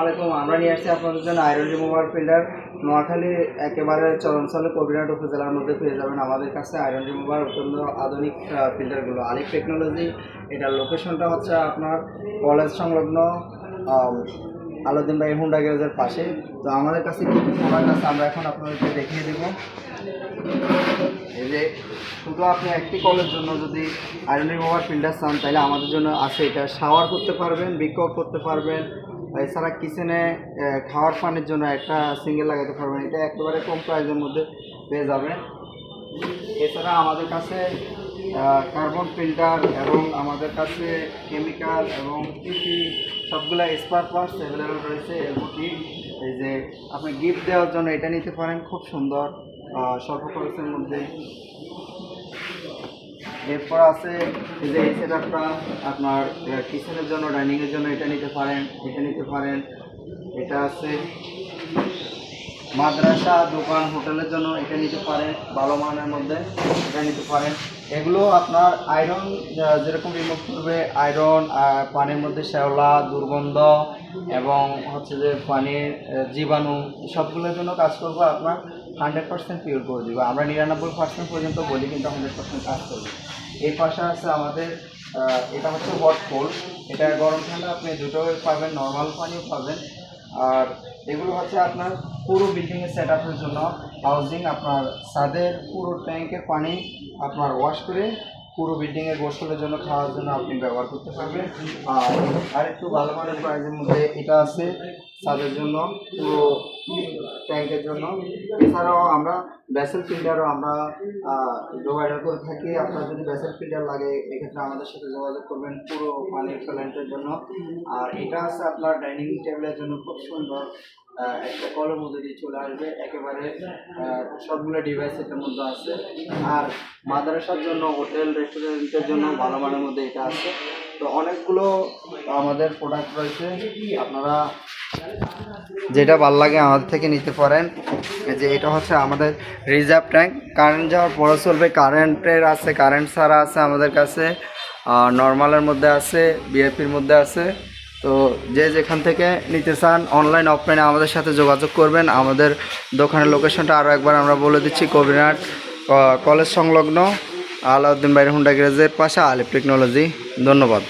আসসালামু আলাইকুম। আমরা নিয়ে আসছি আপনাদের জন্য আয়রন রিমুভার ফিল্টার। নোয়াখালী একেবারে চরণশালী কবিরহাট উপজেলার মধ্যে পেয়ে যাবেন আমাদের কাছে আয়রন রিমুভার অত্যন্ত আধুনিক ফিল্টারগুলো। আলিফ টেকনোলজি। এটার লোকেশনটা হচ্ছে আপনার কলেজ সংলগ্ন আলাউদ্দিন ভাই হুন্ডা গ্যারেজের পাশে। তো আমাদের কাছে কী কী প্রোডাক্ট আছে আমরা এখন আপনাদেরকে দেখিয়ে দেবো। এই যে শুধু আপনি একটি কলের জন্য যদি আয়রন রিমুভার ফিল্টার চান তাহলে আমাদের জন্য আছে। এটা শাওয়ার করতে পারবেন, বিক্ষোভ করতে পারবেন, এছাড়া কিচেনে খাওয়ার পানির জন্য একটা সিঙ্গেল লাগাতে পারবেন। এটা একেবারে কম প্রাইসের মধ্যে পেয়ে যাবেন। এছাড়া আমাদের কাছে কার্বন ফিল্টার এবং আমাদের কাছে কেমিক্যাল এবং পিপি সবগুলো স্পার পার্টস অ্যাভেলেবেল রয়েছে। এমনকি এই যে আপনি গিফট দেওয়ার জন্য এটা নিতে পারেন, খুব সুন্দর স্বল্প খরচের মধ্যে। এরপর আছে এই যে এই সেটআপটা আপনার কিচেনের জন্য, ডাইনিংয়ের জন্য এটা নিতে পারেন, এটা নিতে পারেন। এটা আছে মাদ্রাসা, দোকান, হোটেলের জন্য এটা নিতে পারেন, ভালো মানের মধ্যে এটা নিতে পারেন। এগুলো আপনার আয়রন যেরকম রিমুভ করবে, আয়রন, পানির মধ্যে শ্যাওলা, দুর্গন্ধ এবং হচ্ছে যে পানির জীবাণু সবগুলোর জন্য কাজ করবো। আপনার 100% পিওর করে দেবো আমরা। 99% পর্যন্ত বলি, কিন্তু 100% কাজ করবে। এই পাশে আছে আমাদের এটা হচ্ছে হট কোল্ড। এটা গরম ঠান্ডা আপনি দুটোই পাবেন, নর্মাল পানিও পাবেন। আর এগুলো হচ্ছে আপনার পুরো বিল্ডিংয়ের সেট আপের জন্য, হাউজিং আপনার ছাদের পুরো ট্যাঙ্কের পানি আপনার ওয়াশ করে পুরো বিল্ডিংয়ে গোসলের জন্য, খাওয়ার জন্য আপনি ব্যবহার করতে পারবেন। আর একটু ভালো মানের প্রাইসের মধ্যে এটা আছে ছাদের জন্য, পুরো ট্যাঙ্কের জন্য। এছাড়াও আমরা ভেসেল ফিল্টারও আমরা প্রোভাইড করে থাকি। আপনার যদি ভেসেল ফিল্টার লাগে এক্ষেত্রে আমাদের সাথে যোগাযোগ করবেন পুরো পানির প্ল্যান্টের জন্য। আর এটা আছে আপনার ডাইনিং টেবিলের জন্য, খুব সুন্দর একটা কলের মধ্যে দিয়ে চলে আসবে, একেবারে সবগুলো ডিভাইস এটার মধ্যে আছে। আর মাদ্রাসার জন্য, হোটেল রেস্টুরেন্টের জন্য ভালো মানের মধ্যে এটা আছে। তো অনেকগুলো আমাদের প্রোডাক্ট রয়েছে, আপনারা যেটা ভালো লাগে আমাদের থেকে নিতে পারেন। যে এটা হচ্ছে আমাদের রিজার্ভ ট্যাঙ্ক, কারেন্ট যাওয়ার পরে চলবে, কারেন্টের আছে, কারেন্ট ছাড়া আছে আমাদের কাছে, নর্মালের মধ্যে আছে, বিআইপির মধ্যে আছে। তো যে যেখান থেকে নিতে চান অনলাইন অফলাইনে আমাদের সাথে যোগাযোগ করবেন। আমাদের দোকানের লোকেশনটা আরও একবার আমরা বলে দিচ্ছি, কবিরহাট কলেজ সংলগ্ন আলাউদ্দিন ভাই হুন্ডা গ্যারেজের পাশে আলিফ টেকনোলজি। ধন্যবাদ।